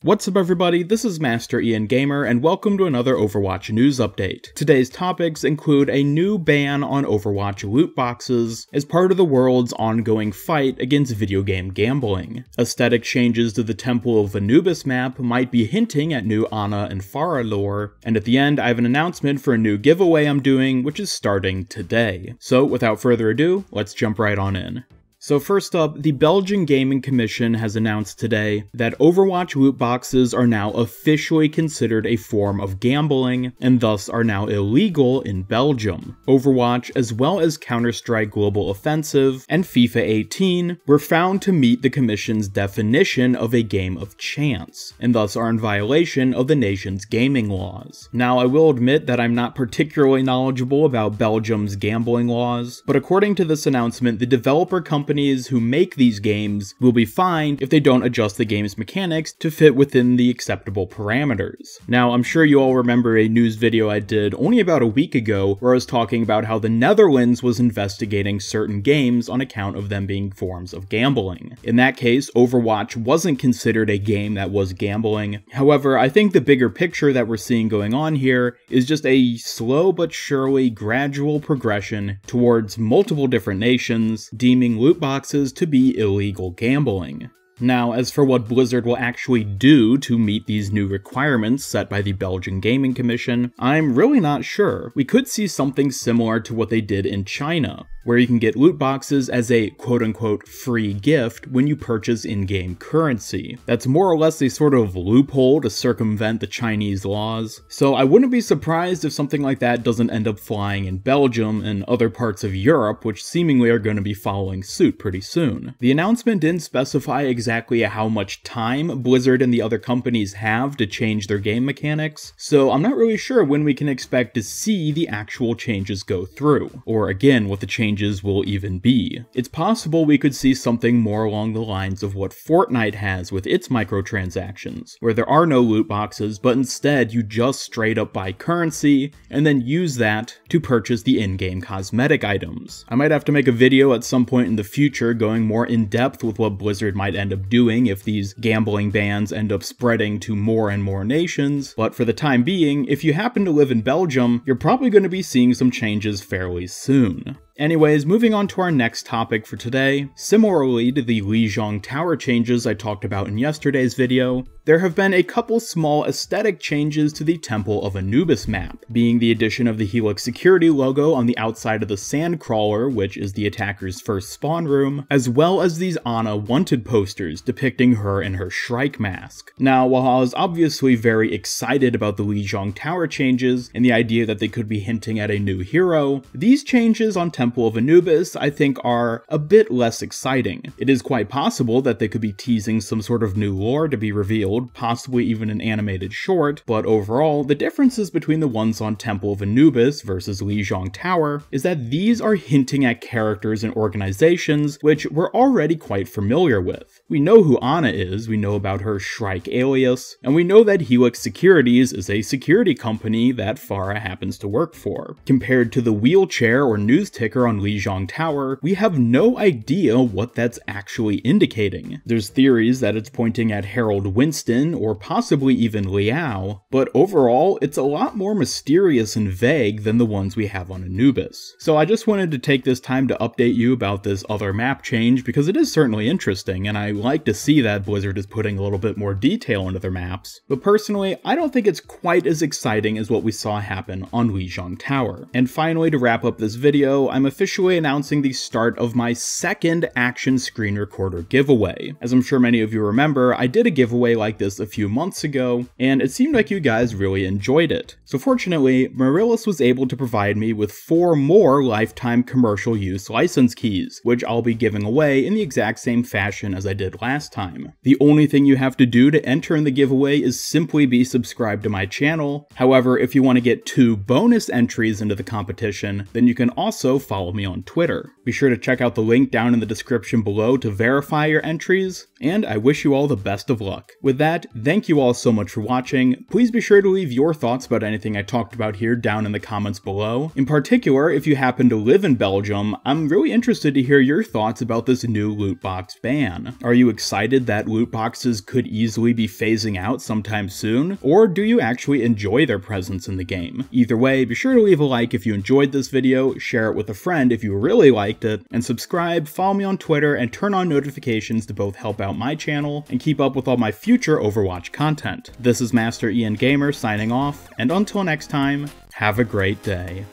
What's up everybody, this is Master Ian Gamer and welcome to another Overwatch news update. Today's topics include a new ban on Overwatch loot boxes as part of the world's ongoing fight against video game gambling. Aesthetic changes to the Temple of Anubis map might be hinting at new Ana and Pharah lore, and at the end I have an announcement for a new giveaway I'm doing which is starting today. So without further ado, let's jump right on in. So first up, the Belgian Gaming Commission has announced today that Overwatch loot boxes are now officially considered a form of gambling and thus are now illegal in Belgium. Overwatch, as well as Counter-Strike Global Offensive and FIFA 18, were found to meet the Commission's definition of a game of chance, and thus are in violation of the nation's gaming laws. Now, I will admit that I'm not particularly knowledgeable about Belgium's gambling laws, but according to this announcement, the developer companies who make these games will be fined if they don't adjust the game's mechanics to fit within the acceptable parameters. Now, I'm sure you all remember a news video I did only about a week ago where I was talking about how the Netherlands was investigating certain games on account of them being forms of gambling. In that case, Overwatch wasn't considered a game that was gambling. However, I think the bigger picture that we're seeing going on here is just a slow but surely gradual progression towards multiple different nations deeming loot boxes to be illegal gambling. Now, as for what Blizzard will actually do to meet these new requirements set by the Belgian Gaming Commission, I'm really not sure. We could see something similar to what they did in China, where you can get loot boxes as a quote-unquote free gift when you purchase in-game currency. That's more or less a sort of loophole to circumvent the Chinese laws, so I wouldn't be surprised if something like that doesn't end up flying in Belgium and other parts of Europe, which seemingly are going to be following suit pretty soon. The announcement didn't specify exactly how much time Blizzard and the other companies have to change their game mechanics, so I'm not really sure when we can expect to see the actual changes go through, or again, what the changes will even be. It's possible we could see something more along the lines of what Fortnite has with its microtransactions, where there are no loot boxes, but instead you just straight up buy currency and then use that to purchase the in-game cosmetic items. I might have to make a video at some point in the future going more in depth with what Blizzard might end up doing if these gambling bans end up spreading to more and more nations, but for the time being, if you happen to live in Belgium, you're probably going to be seeing some changes fairly soon. Anyways, moving on to our next topic for today. Similarly to the Zhong Tower changes I talked about in yesterday's video, there have been a couple small aesthetic changes to the Temple of Anubis map, being the addition of the Helix security logo on the outside of the Sandcrawler, which is the attacker's first spawn room, as well as these Ana wanted posters depicting her in her Shrike mask. Now, while I was obviously very excited about the Zhong Tower changes and the idea that they could be hinting at a new hero, these changes on Temple of Anubis I think are a bit less exciting. It is quite possible that they could be teasing some sort of new lore to be revealed, possibly even an animated short, but overall, the differences between the ones on Temple of Anubis versus Zhong Tower is that these are hinting at characters and organizations which we're already quite familiar with. We know who Ana is, we know about her Shrike alias, and we know that Helix Securities is a security company that Pharah happens to work for. Compared to the wheelchair or news ticker on Zhong Tower, we have no idea what that's actually indicating. There's theories that it's pointing at Harold Winston or possibly even Liao, but overall, it's a lot more mysterious and vague than the ones we have on Anubis. So I just wanted to take this time to update you about this other map change because it is certainly interesting and I like to see that Blizzard is putting a little bit more detail into their maps, but personally, I don't think it's quite as exciting as what we saw happen on Zhong Tower. And finally, to wrap up this video, I'm officially announcing the start of my second action screen recorder giveaway. As I'm sure many of you remember, I did a giveaway like this a few months ago, and it seemed like you guys really enjoyed it. So fortunately, Marillis was able to provide me with 4 more lifetime commercial use license keys, which I'll be giving away in the exact same fashion as I did last time. The only thing you have to do to enter in the giveaway is simply be subscribed to my channel. However, if you want to get 2 bonus entries into the competition, then you can also follow follow me on Twitter. Be sure to check out the link down in the description below to verify your entries, and I wish you all the best of luck. With that, thank you all so much for watching. Please be sure to leave your thoughts about anything I talked about here down in the comments below. In particular, if you happen to live in Belgium, I'm really interested to hear your thoughts about this new loot box ban. Are you excited that loot boxes could easily be phasing out sometime soon, or do you actually enjoy their presence in the game? Either way, be sure to leave a like if you enjoyed this video, share it with a friend if you really liked it, and subscribe, follow me on Twitter, and turn on notifications to both help out my channel and keep up with all my future Overwatch content. This is Master Ian Gamer signing off, and until next time, have a great day.